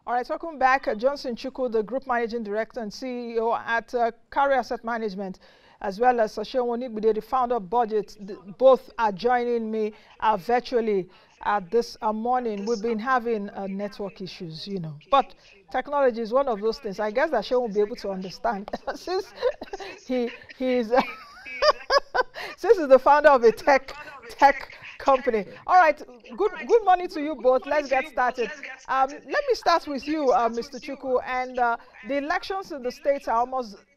All right, welcome back. Johnson Chukwu, the Group Managing Director and CEO at Carrier Asset Management, as well as Seun Onigbide, the founder of Budget. Both are joining me virtually this morning. We've been having network issues, but technology is one of those things. I guess that Seun will be able to understand since he's since he's the founder of a tech company. All right, good morning to you both. Let's get started. Let me start with you, Mr. Chukwu. And the elections in the states are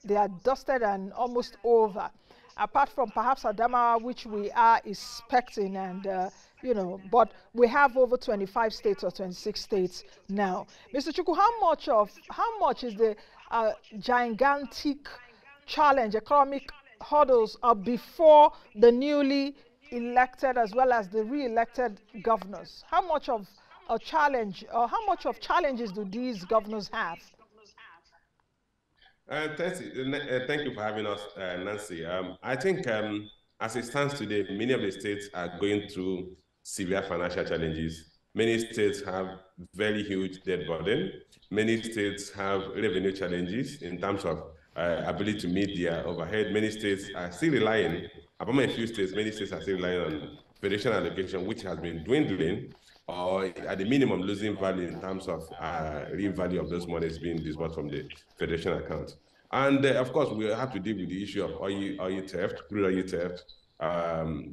they are dusted and almost over, apart from perhaps Adamawa, which we are expecting, and but we have over 25 states or 26 states now. Mr. Chukwu, how much is the gigantic challenge, economic hurdles before the newly elected as well as the re-elected governors? How much of a challenge, or how much of challenges do these governors have? Thank you for having us, Nancy. I think as it stands today, many of the states are going through severe financial challenges. Many states have very huge debt burden. Many states have revenue challenges in terms of ability to meet their overhead. Many states are still relying, among a few states, many states are still relying on federation allocation, which has been dwindling, or at the minimum losing value in terms of real value of those monies being disbursed from the federation account. And of course, we have to deal with the issue of oil theft, crude oil theft,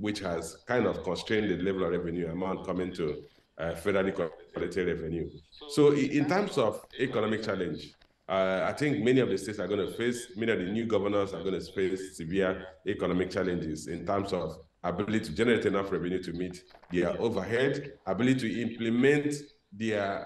which has kind of constrained the level of revenue amount coming to federally collected revenue. So in terms of economic challenge, I think many of the states are going to face, many of the new governors are going to face severe economic challenges in terms of ability to generate enough revenue to meet their overhead, ability to implement their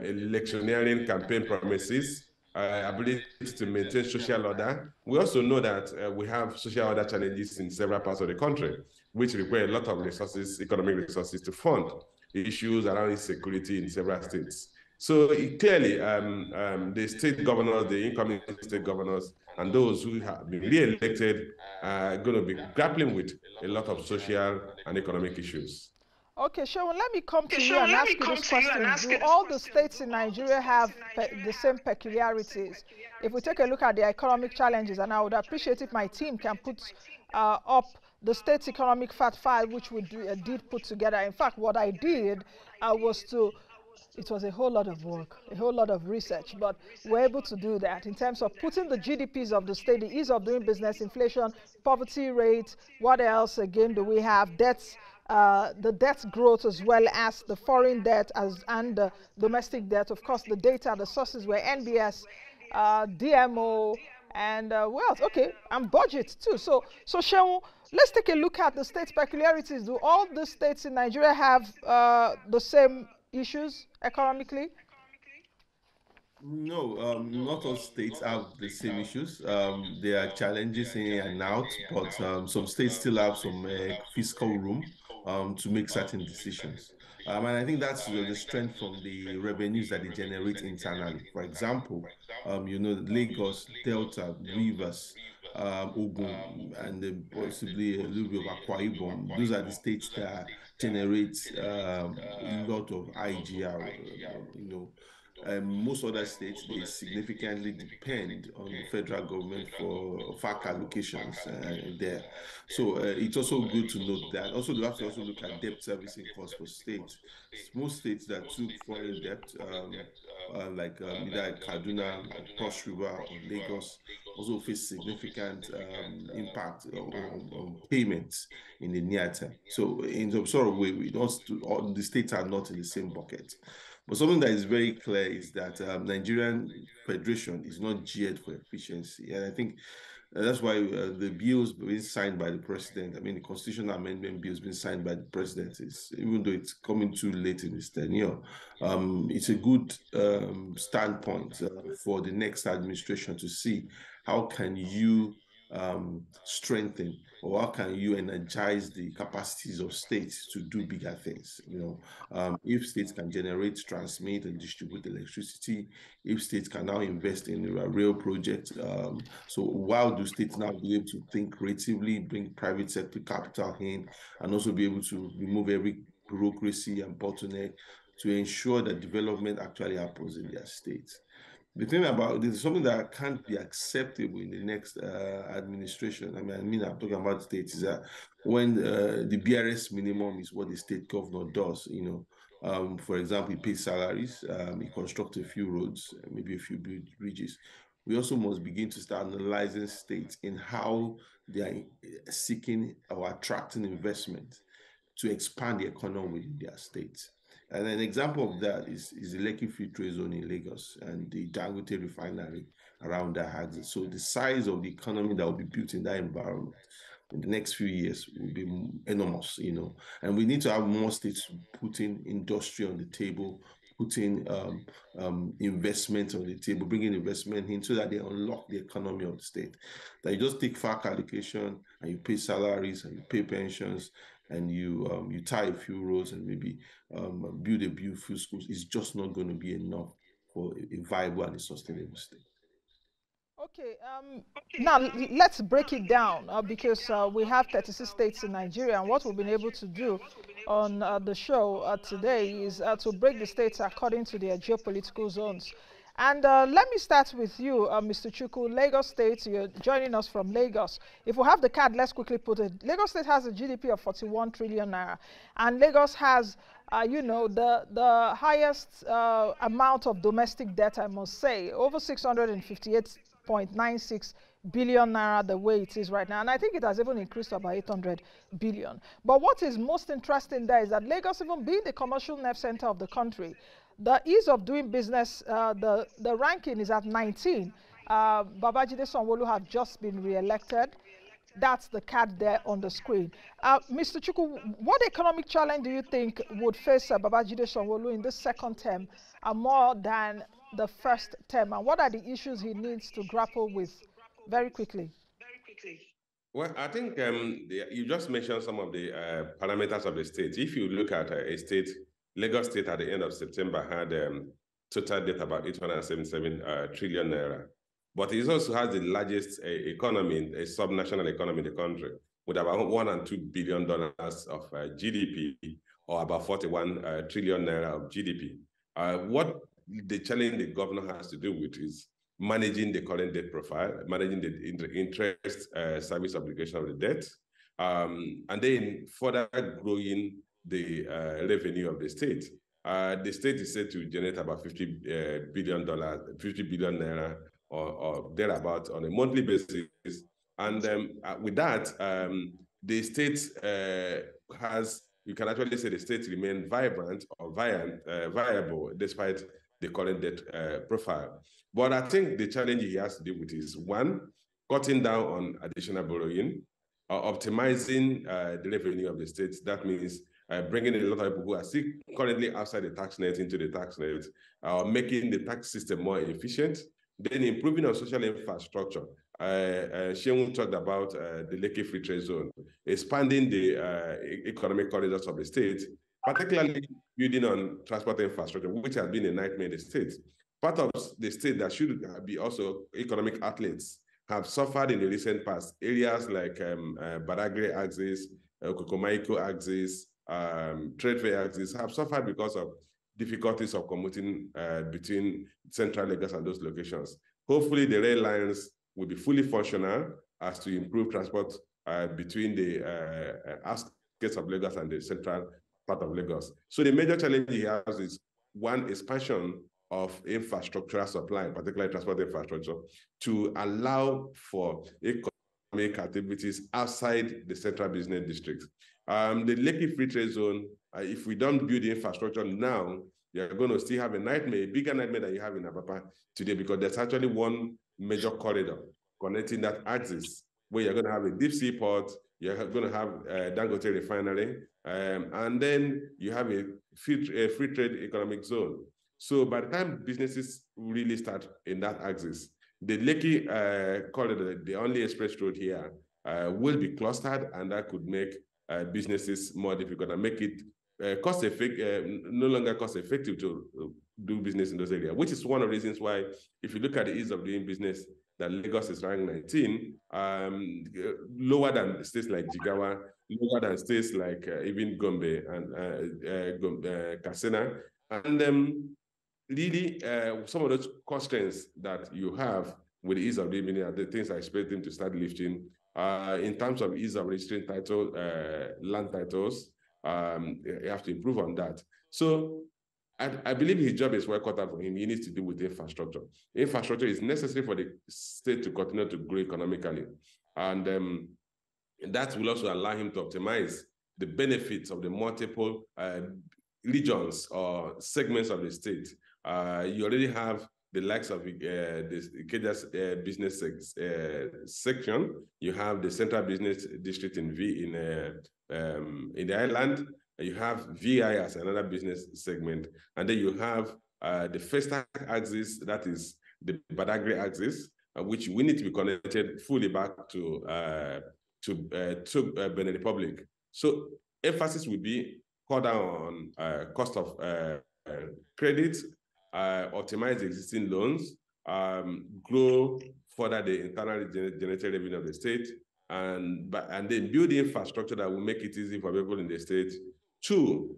electioneering campaign promises, ability to maintain social order. We also know that we have social order challenges in several parts of the country, which require a lot of resources, economic resources to fund issues around insecurity in several states. So clearly, the state governors, the incoming state governors, and those who have been re-elected are going to be grappling with a lot of social and economic issues. Okay, Seun, let me come to you and ask you this question. Do all the states in Nigeria have the same peculiarities? If we take a look at the economic challenges, and I would appreciate if my team can put up the state's economic fat file, which we did put together. In fact, what I did it was a whole lot of work, a whole lot of research, but we're able to do that in terms of putting the GDPs of the state, the ease of doing business, inflation, poverty rate, what else again do we have, debts, the debt growth as well as the foreign debt and the domestic debt. Of course, the data, the sources were NBS, DMO, and wealth. Okay, and budget too. So Seun, let's take a look at the state's peculiarities. Do all the states in Nigeria have the same issues economically? No, not all states have the same issues. There are challenges in and out, but some states still have some fiscal room to make certain decisions. And I think that's the strength from the revenues that they generate internally. For example, Lagos, Delta, Rivers, Ogun, and possibly a little bit of Akwa Ibom. Those are the states that generate a lot of IGR, most other states, they significantly depend on the federal government for FAC allocations there. So it's also good to note that. Also, you have to also look at debt servicing costs for states. Most states that took foreign debt, like either Kaduna, Cross River, or Lagos, also face significant impact on payments in the near term. So in some sort of way, all the states are not in the same bucket. But something that is very clear is that Nigerian Federation is not geared for efficiency. And I think that's why the bills being signed by the president, the constitutional amendment bills being signed by the president, even though it's coming too late in his tenure, it's a good standpoint for the next administration to see how can you strengthen, or how can you energize the capacities of states to do bigger things? If states can generate, transmit, and distribute electricity, if states can now invest in rail projects, so while do states now be able to think creatively, bring private sector capital in, and also be able to remove every bureaucracy and bottleneck to ensure that development actually happens in their states. The thing about this is something that can't be acceptable in the next administration. I'm talking about states, is that when the BRS minimum is what the state governor does, for example, he pays salaries, he constructs a few roads, maybe a few bridges. We also must begin to start analyzing states in how they are seeking or attracting investment to expand the economy within their states. And an example of that is the Lekki Free Trade Zone in Lagos and the Dangote refinery around that axis. So the size of the economy that will be built in that environment in the next few years will be enormous, and we need to have more states putting industry on the table, putting investment on the table, bringing investment in so that they unlock the economy of the state. That you just take FAC allocation and you pay salaries and you pay pensions and you tie a few roads and maybe build a few schools. It's just not going to be enough for a viable and a sustainable state. Okay, now let's break it down because we have 36 states in Nigeria, and what we've been able to do on the show today is to break the states according to their geopolitical zones. And let me start with you, Mr. Chukwu. Lagos State, you're joining us from Lagos. If we have the card, let's quickly put it. Lagos State has a GDP of 41 trillion naira, and Lagos has the highest amount of domestic debt, I must say, over 658.96 billion naira the way it is right now, and I think it has even increased to about 800 billion. But what is most interesting there is that Lagos, even being the commercial nerve center of the country, the ease of doing business, the ranking is at 19. Babajide Sanwo-Olu have just been re-elected. That's the card there on the screen. Mr. Chukwu, what economic challenge do you think would face Babajide Sanwo-Olu in this second term more than the first term? And what are the issues he needs to grapple with very quickly? Well, I think you just mentioned some of the parameters of the state. If you look at a state, Lagos State at the end of September had total debt about 877 trillion naira. But it also has the largest economy, a subnational economy in the country, with about $1 and $2 billion of GDP, or about 41 trillion naira of GDP. What the challenge the governor has to do with is managing the current debt profile, managing the interest service obligation of the debt, and then further growing the revenue of the state. The state is said to generate about $50 billion naira or thereabout on a monthly basis. And with that, the state has, you can actually say the state remains vibrant or viable despite the current debt profile. But I think the challenge he has to deal with is, one, cutting down on additional borrowing, optimizing the revenue of the state. That means bringing in a lot of people who are still currently outside the tax net into the tax net, making the tax system more efficient, then improving our social infrastructure. Seun talked about the Lekki Free Trade Zone, expanding the economic corridors of the state, particularly building on transport infrastructure, which has been a nightmare in the state. Part of the state that should be also economic outlets have suffered in the recent past. Areas like Badagry axis, Kokomaiko axis, Trade Fair axis have suffered because of difficulties of commuting between central Lagos and those locations. Hopefully the rail lines will be fully functional as to improve transport between the outskirts of Lagos and the central part of Lagos. So the major challenge he has is, one, expansion of infrastructural supply, particularly transport infrastructure, to allow for economic activities outside the central business district. The Lekki Free Trade Zone, if we don't build the infrastructure now, you're going to still have a nightmare, a bigger nightmare than you have in Apapa today, because there's actually one major corridor connecting that axis, where you're going to have a deep sea port, you're going to have Dangote refinery, and then you have a free trade economic zone. So by the time businesses really start in that axis, the Lekki corridor, the only express road here, will be clustered, and that could make businesses more difficult and make it no longer cost effective to do business in those areas, which is one of the reasons why, if you look at the ease of doing business, that Lagos is ranked 19, lower than states like Jigawa, lower than states like even Gombe and Katsina, And really, some of those constraints that you have with the ease of doing business are the things I expect them to start lifting. In terms of ease of registering title, land titles, you have to improve on that. So I believe his job is well cut out for him. He needs to deal with infrastructure. Infrastructure is necessary for the state to continue to grow economically. And that will also allow him to optimize the benefits of the multiple regions or segments of the state. You already have the likes of this Ikeja's business section. You have the central business district in the island. You have VI as another business segment, and then you have the Festac axis, that is the Badagry axis, which we need to be connected fully back to Benin Republic. So emphasis will be cut down on cost of credit, optimize existing loans, grow further the internally generated revenue of the state, and then build the infrastructure that will make it easy for people in the state to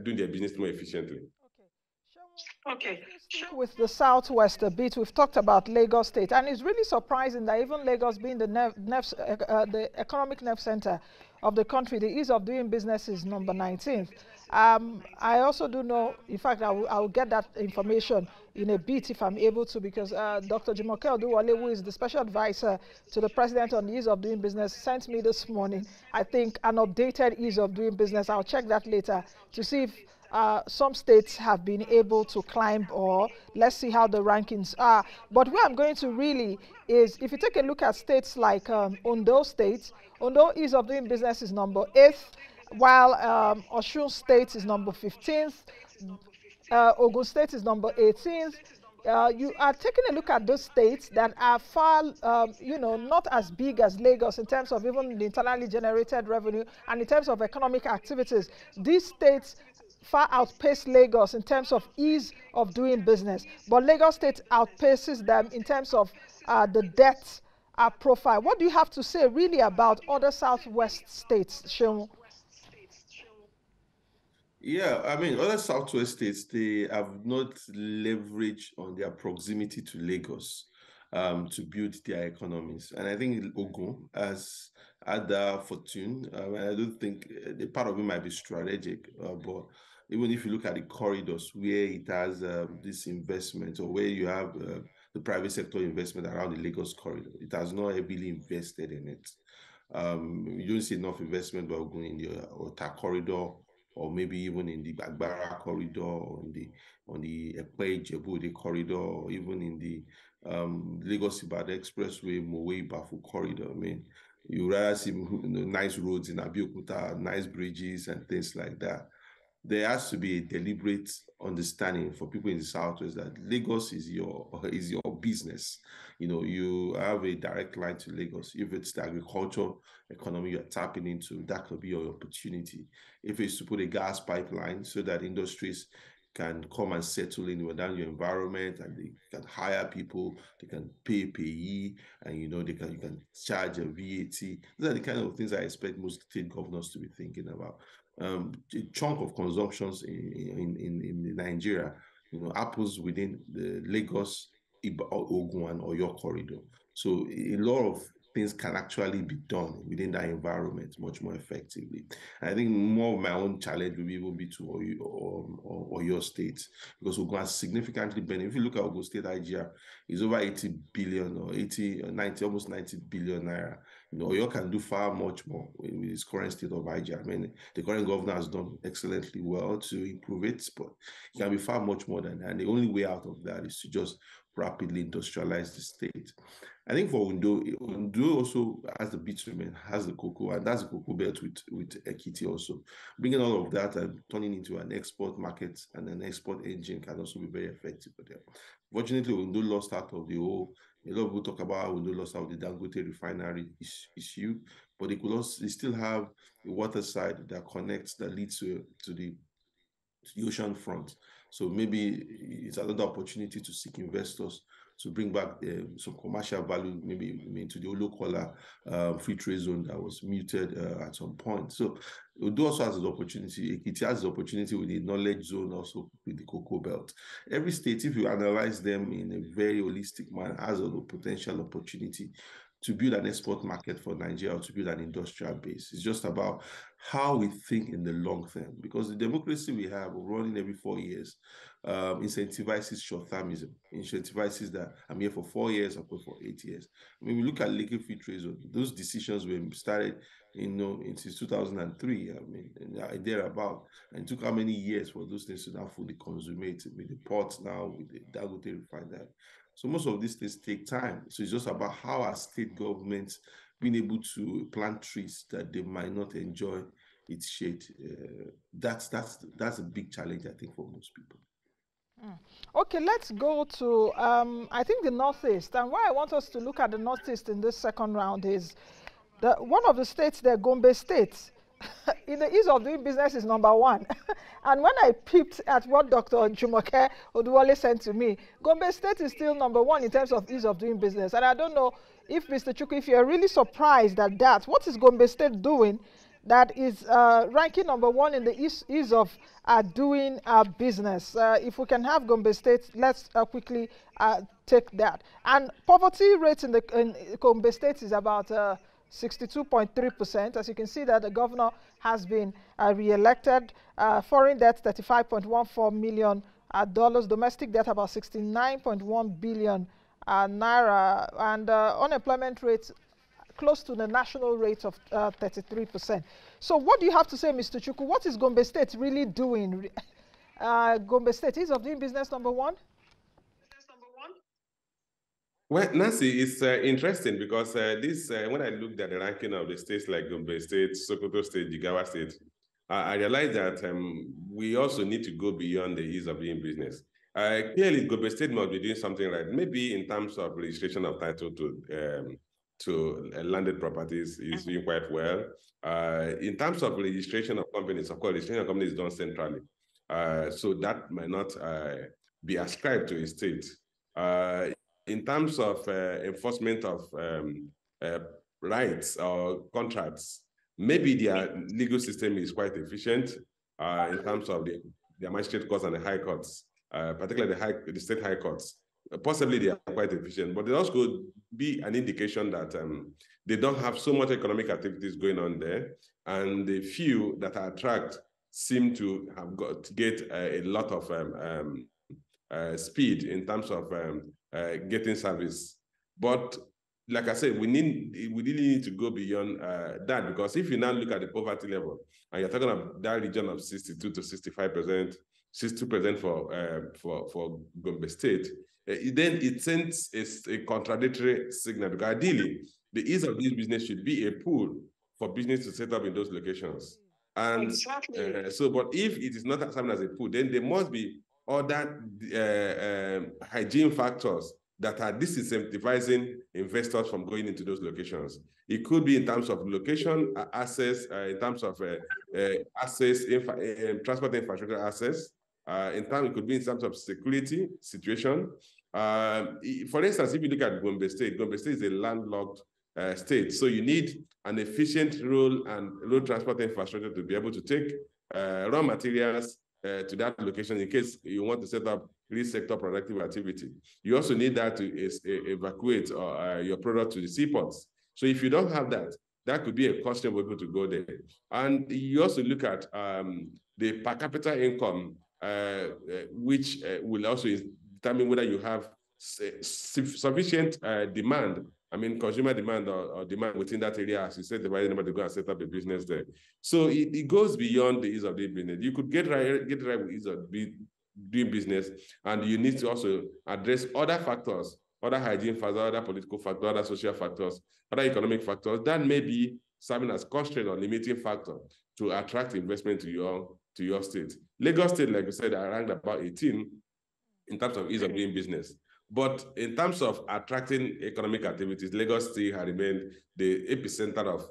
do their business more efficiently. Okay. Stick with the Southwest a bit. We've talked about Lagos State, and it's really surprising that even Lagos being the economic nerve center of the country, the ease of doing business is number 19th. I also do know, in fact, I will get that information in a bit if I'm able to, because Dr. Jumoke Oduwole, who is the special advisor to the president on the ease of doing business, sent me this morning, I think, an updated ease of doing business. I'll check that later to see if some states have been able to climb, or let's see how the rankings are. But where I'm going to really is, if you take a look at states like Ondo State, Ondo ease of doing business is number 8th, while Osun State is number 15th, Ogun State is number 18th. You are taking a look at those states that are far, not as big as Lagos in terms of even the internally generated revenue and in terms of economic activities. These states far outpace Lagos in terms of ease of doing business, but Lagos State outpaces them in terms of the debt profile. What do you have to say really about other Southwest states, Seun? Yeah, I mean, other Southwest states, they have not leveraged on their proximity to Lagos to build their economies. And I think Ogun has had that fortune. I don't think the part of it might be strategic, but even if you look at the corridors where it has this investment, or where you have the private sector investment around the Lagos corridor, it has not heavily invested in it. You don't see enough investment by Ogun in the Ota corridor, or maybe even in the Agbara corridor, on the Epe-Ijebu corridor, or even in the Lagos-Ibadan Expressway, Mowe-Ibafu corridor. I mean, you rather see nice roads in Abeokuta, nice bridges and things like that. There has to be a deliberate understanding for people in the Southwest that Lagos is your business. You have a direct line to Lagos. If it's the agriculture economy you're tapping into, that could be your opportunity. If it's to put a gas pipeline so that industries can come and settle in within your environment, and they can hire people, they can pay payee, and you can charge a VAT. These are the kind of things I expect most state governors to be thinking about. A chunk of consumptions in Nigeria, happens within the Lagos, Ogun, and Oyo corridor. So a lot of things can actually be done within that environment much more effectively. And I think more of my own challenge will be to Oyo State, because Ogun has significantly benefited. If you look at Ogun State IGR, it's over 80 billion or 80 or 90, almost 90 billion naira. Oyo can do far much more with its current state of IGR. I mean, the current governor has done excellently well to improve it, but it can be far much more than that. And the only way out of that is to just rapidly industrialize the state. I think for Ondo also has the bitumen, has the cocoa, and that's the cocoa belt with Ekiti also. Bringing all of that and turning into an export market and an export engine can also be very effective for them. Fortunately, Ondo lost out of the whole. A lot of people talk about how Ondo lost out of the Dangote refinery issue, but they still have a water side that leads to the ocean front. So maybe it's another opportunity to seek investors to bring back some commercial value, maybe to the Olokola free trade zone that was muted at some point. So Ondo also has an opportunity. Ekiti has the opportunity with the knowledge zone, also with the cocoa belt. Every state, if you analyze them in a very holistic manner, has a potential opportunity to build an export market for Nigeria, or to build an industrial base. It's just about how we think in the long term, because the democracy we have running every 4 years incentivizes short-termism, incentivizes that I'm here for 4 years, I'll go for 8 years. I mean, we look at Lekki Free Trade Zone, those decisions were started, since 2003, I mean, thereabout, and it took how many years for those things to now fully consummate with the ports now, with the Dangote refinery. So most of these things take time. So it's just about how our state governments being able to plant trees that they might not enjoy its shade. That's a big challenge, I think, for most people. Okay, let's go to, I think, the Northeast. And why I want us to look at the Northeast in this second round is that one of the states there, Gombe State, in the ease of doing business is #1. And when I peeped at what Dr. Jumoke Oduwole sent to me, Gombe State is still #1 in terms of ease of doing business. And I don't know if, Mr. Chukwu, if you're really surprised at that, what is Gombe State doing that is ranking #1 in the ease of doing business? If we can have Gombe State, let's quickly take that. And poverty rate in Gombe State is about 62.3%. As you can see, that the governor has been re-elected. Foreign debt, $35.14 million. Domestic debt, about 69.1 billion naira. And unemployment rate, close to the national rate of 33%. So what do you have to say, Mr. Chukwu? What is Gombe State really doing? Gombe State, ease of doing business #1? Well, Nancy, it's interesting because when I looked at the ranking of the states like Gombe State, Sokoto State, Jigawa State, I realized that we also need to go beyond the ease of doing business. Clearly, Gombe State must be doing something right. Maybe in terms of registration of title to landed properties is doing quite well. In terms of registration of companies, of course, registration of companies is done centrally. So that might not be ascribed to a state. In terms of enforcement of rights or contracts, maybe their legal system is quite efficient in terms of the magistrate courts and the high courts, particularly the state high courts. Possibly they are quite efficient, but there also could be an indication that they don't have so much economic activities going on there, and the few that are attract seem to have get a lot of speed in terms of getting service. But like I said, we really need to go beyond that, because if you now look at the poverty level and you're talking about that region of 62 to 65%, 62% for Gombe State, then it sends a contradictory signal, because ideally the ease of this business should be a pool for business to set up in those locations. And exactly. But if it is not something as a pool, then there must be other hygiene factors that are disincentivizing investors from going into those locations. It could be in terms of location access, in terms of access, transport infrastructure access. It could be in terms of security situation. For instance, if you look at Gombe State is a landlocked state. So you need an efficient road transport infrastructure to be able to take raw materials to that location in case you want to set up real sector productive activity. You also need that to evacuate your product to the seaports. So if you don't have that, that could be a caution for people to go there. And you also look at the per capita income, which will also determine whether you have sufficient demand. I mean, consumer demand or demand within that area, as you said, the right number to go and set up a business there. So it goes beyond the ease of doing business. You could get right with ease of doing business, and you need to also address other factors, other hygiene factors, other political factors, other social factors, other economic factors that may be serving as constraint or limiting factor to attract investment to your state. Lagos State, like I said, I ranked about 18 in terms of ease of doing business. But in terms of attracting economic activities, Lagos still has remained the epicenter of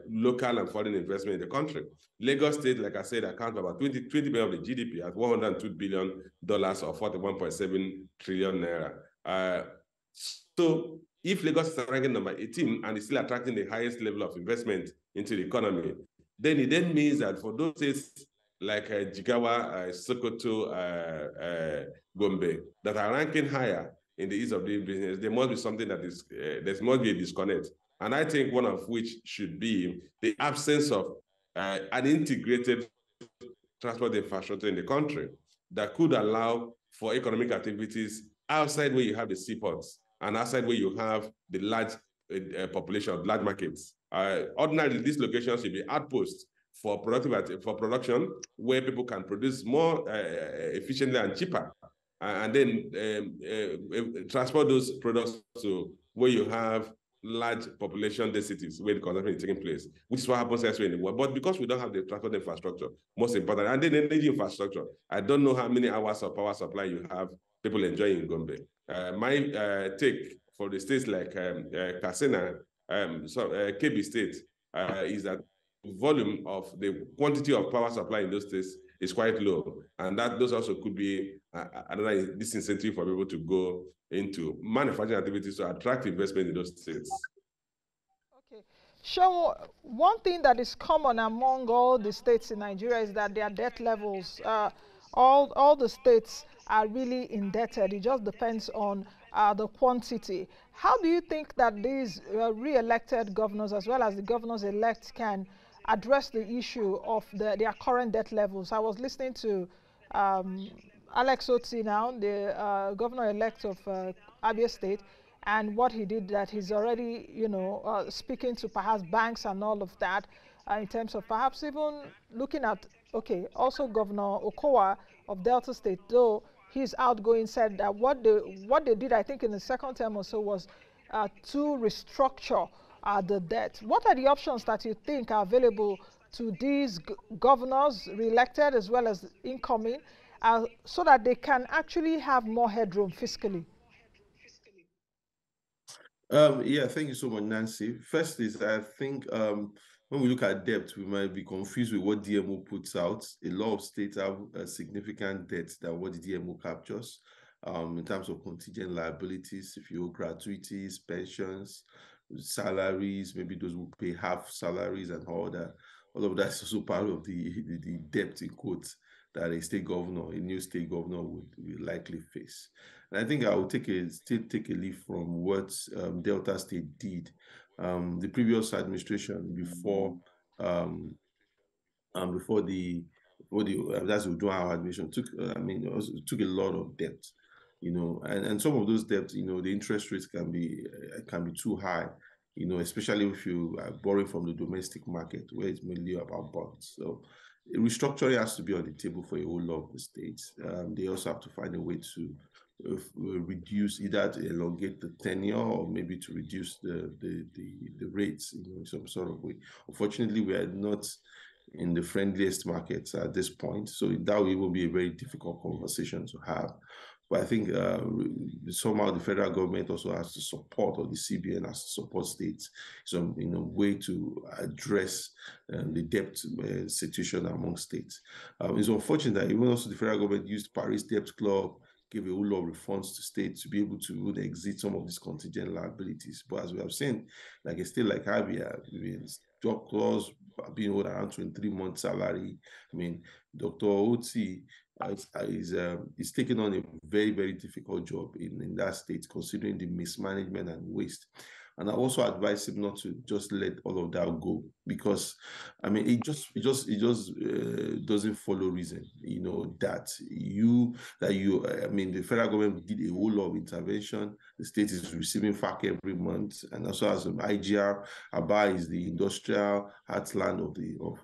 local and foreign investment in the country. Lagos State, like I said, accounts for about 20% of the GDP at $102 billion or 41.7 trillion naira. So if Lagos is ranking number 18 and is still attracting the highest level of investment into the economy, then it then means that for those states like Jigawa, Sokoto, Gombe, that are ranking higher in the ease of doing business, there must be something that is, there must be a disconnect. And I think one of which should be the absence of an integrated transport infrastructure in the country that could allow for economic activities outside where you have the seaports and outside where you have the large population of large markets. Ordinarily, these locations should be outposts for production where people can produce more efficiently and cheaper, and then transport those products to where you have large population densities where the consumption is taking place, which is what happens elsewhere in the world. But because we don't have the transport infrastructure, most important, and then the energy infrastructure, I don't know how many hours of power supply you have people enjoying in Gombe. My take for the states like Katsina, Kebbi State, is that volume of the quantity of power supply in those states is quite low, and that those also could be another disincentive for people to go into manufacturing activities to attract investment in those states. Okay. Seun, one thing that is common among all the states in Nigeria is that their debt levels, all the states are really indebted. It just depends on the quantity. How do you think that these re-elected governors, as well as the governors-elect, can address the issue of their current debt levels? I was listening to Alex Oti now, the governor-elect of Abia State, and what he did, that he's already, speaking to perhaps banks and all of that, in terms of perhaps even looking at, okay, also Governor Okowa of Delta State, though he's outgoing, said that what they did, I think in the second term or so, was to restructure the debt. What are the options that you think are available to these governors, re-elected as well as incoming, so that they can actually have more headroom fiscally? Yeah, thank you so much, Nancy. First is, I think when we look at debt, we might be confused with what DMO puts out. A lot of states have a significant debt than what the DMO captures, in terms of contingent liabilities, if you gratuities, pensions, salaries, maybe those who pay half salaries and all that. All of that is also part of the debt, in quotes, that a state governor, a new state governor would likely face. And I think I will take a leaf from what Delta State did. The previous administration before that's Uduaghan administration took took a lot of debt, and some of those debts, the interest rates can be too high, especially if you are borrowing from the domestic market where it's mainly about bonds. So restructuring has to be on the table for a whole lot of the states. They also have to find a way to reduce, either to elongate the tenure or maybe to reduce the rates, in some sort of way. Unfortunately, we are not in the friendliest markets at this point, so that will be a very difficult conversation to have. But I think somehow the federal government also has to support, or the CBN has to support states, way to address the debt situation among states. It's unfortunate that even also the federal government used Paris Debt Club, gave a whole lot of refunds to states to be able to exit some of these contingent liabilities. But as we have seen, like a state like Abia, job clause being owed around 23 months salary. Dr. Oti is taking on a very, very difficult job in that state, considering the mismanagement and waste. And I also advise him not to just let all of that go, because it just doesn't follow reason. The federal government did a whole lot of intervention. The state is receiving FAC every month, and also as an IGR, Aba is the industrial heartland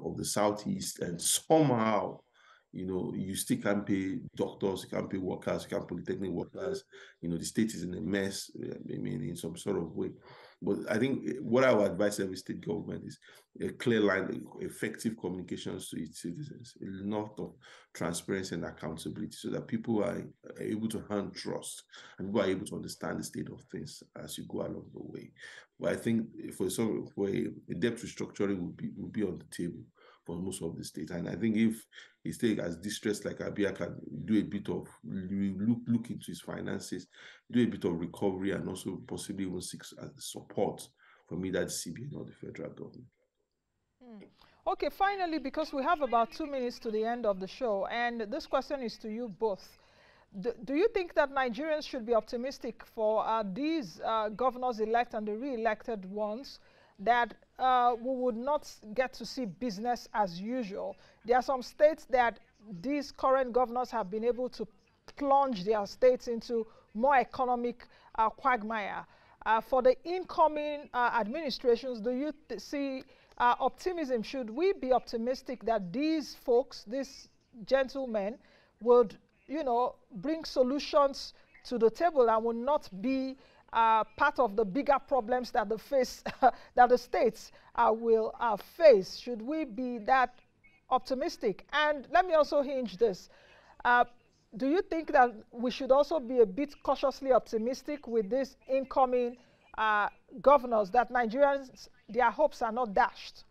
of the Southeast, and somehow, you still can't pay doctors, you can't pay workers, you can't polytechnic workers. The state is in a mess, in some sort of way. But I think what I would advise every state government is a clear line, effective communications to its citizens, a lot of transparency and accountability, so that people are able to earn trust and people are able to understand the state of things as you go along the way. But I think for a debt restructuring will be on the table. for most of the states. And I think if a state as distressed like Abia can do a bit of look into his finances, do a bit of recovery, and also possibly even seek support from either the CBN or the federal government. Okay, finally, because we have about 2 minutes to the end of the show, and this question is to you both. Do you think that Nigerians should be optimistic for these governors-elect and the re-elected ones, that we would not get to see business as usual? There are some states that these current governors have been able to plunge their states into more economic quagmire. For the incoming administrations, do you see optimism? Should we be optimistic that these folks, these gentlemen, would, you know, bring solutions to the table and will not be part of the bigger problems that that the states will face? Should we be that optimistic? And let me also hinge this. Do you think that we should also be a bit cautiously optimistic with these incoming governors, that Nigerians, their hopes are not dashed?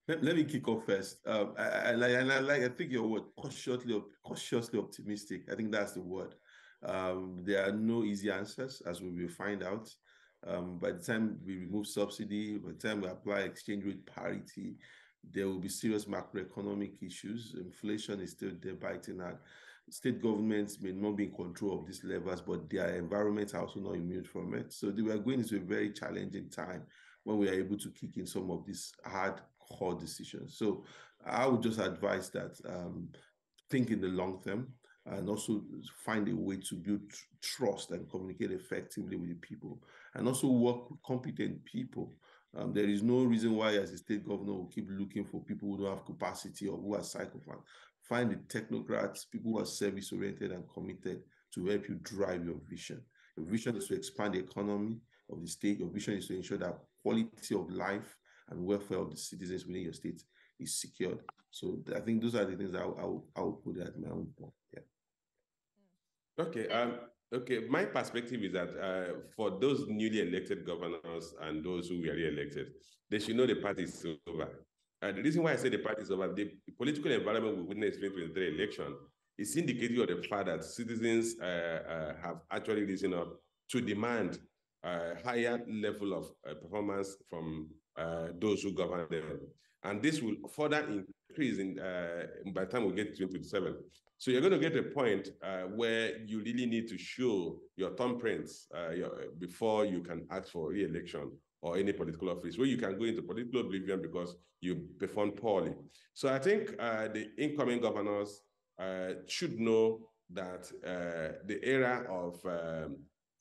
Let me kick off first. I think your word, cautiously optimistic. I think that's the word. There are no easy answers, as we will find out. By the time we remove subsidy, by the time we apply exchange rate parity, there will be serious macroeconomic issues. Inflation is still there biting at. State governments may not be in control of these levels, but their environments are also not immune from it. So we are going into a very challenging time when we are able to kick in some of these hardcore decisions. So I would just advise that think in the long term, and also find a way to build trust and communicate effectively with the people, and also work with competent people. There is no reason why, as a state governor, will keep looking for people who don't have capacity or who are psychopaths. Find the technocrats, people who are service-oriented and committed to help you drive your vision. Your vision is to expand the economy of the state. Your vision is to ensure that quality of life and welfare of the citizens within your state is secured. So I think those are the things I will put at my own point. Yeah. Okay. Okay. My perspective is that for those newly elected governors and those who were re-elected, they should know the party is over. The reason why I say the party is over, the political environment we witnessed in the 2023 election is indicative of the fact that citizens have actually risen up to demand a higher level of performance from those who govern them. And this will further increase by the time we get to 2027. So you're going to get a point where you really need to show your thumbprints before you can ask for re-election or any political office, where you can go into political oblivion because you performed poorly. So I think the incoming governors should know that the era of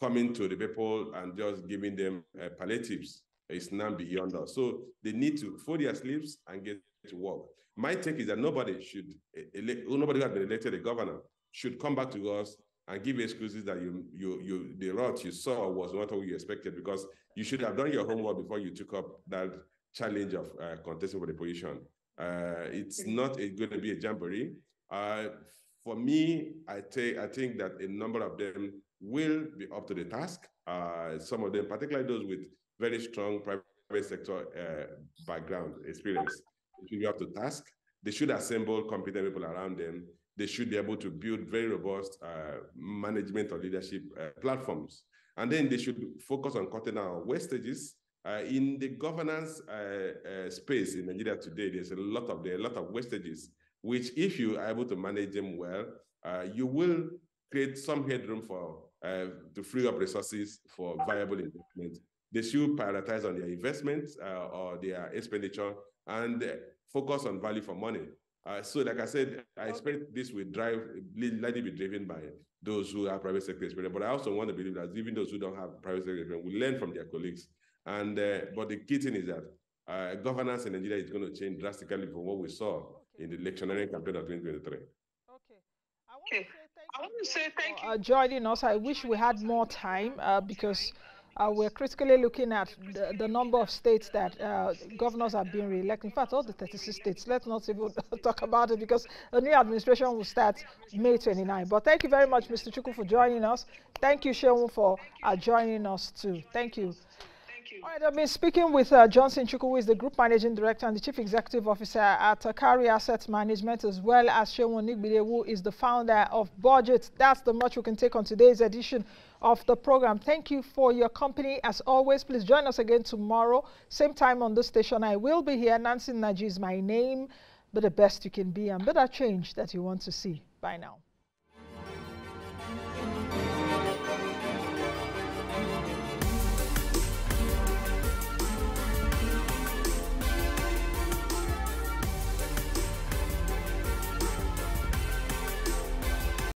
coming to the people and just giving them palliatives is now beyond us. So they need to fold their sleeves and get to work. My take is that nobody who has been elected a governor should come back to us and give excuses that the route you saw was not what you expected, because you should have done your homework before you took up that challenge of contesting for the position. It's not going to be a jamboree. For me, I think that a number of them will be up to the task. Some of them, particularly those with very strong private sector background experience, should be up to task. They should assemble competent people around them. They should be able to build very robust management or leadership platforms. And then they should focus on cutting out wastages. In the governance space in Nigeria today, there's a lot of wastages, which if you are able to manage them well, you will create some headroom to free up resources for viable investment. They should prioritize on their investments or their expenditure and focus on value for money. So like I said, I expect this will likely be driven by those who have private sector experience, but I also want to believe that even those who don't have private sector experience will learn from their colleagues. And but the key thing is that governance in Nigeria is going to change drastically from what we saw in the electioneering campaign of 2023. Okay. I want to say thank you for joining us. I wish we had more time because we're critically looking at the number of states that governors have been re-elected. In fact, all the 36 states. Let's not even talk about it because the new administration will start May 29. But thank you very much, Mr. Chukwu, for joining us. Thank you, Seun, for joining us too. Thank you. Thank you. All right, I've been speaking with Johnson Chukwu, who is the Group Managing Director and the Chief Executive Officer at Carry Asset Management, as well as Seun Onigbide, who is the founder of Budget. That's the much we can take on today's edition of the program. Thank you for your company. As always, please join us again tomorrow, same time on this station. I will be here. Nancy Nnaji is my name. Be the best you can be and be that change that you want to see. Bye now.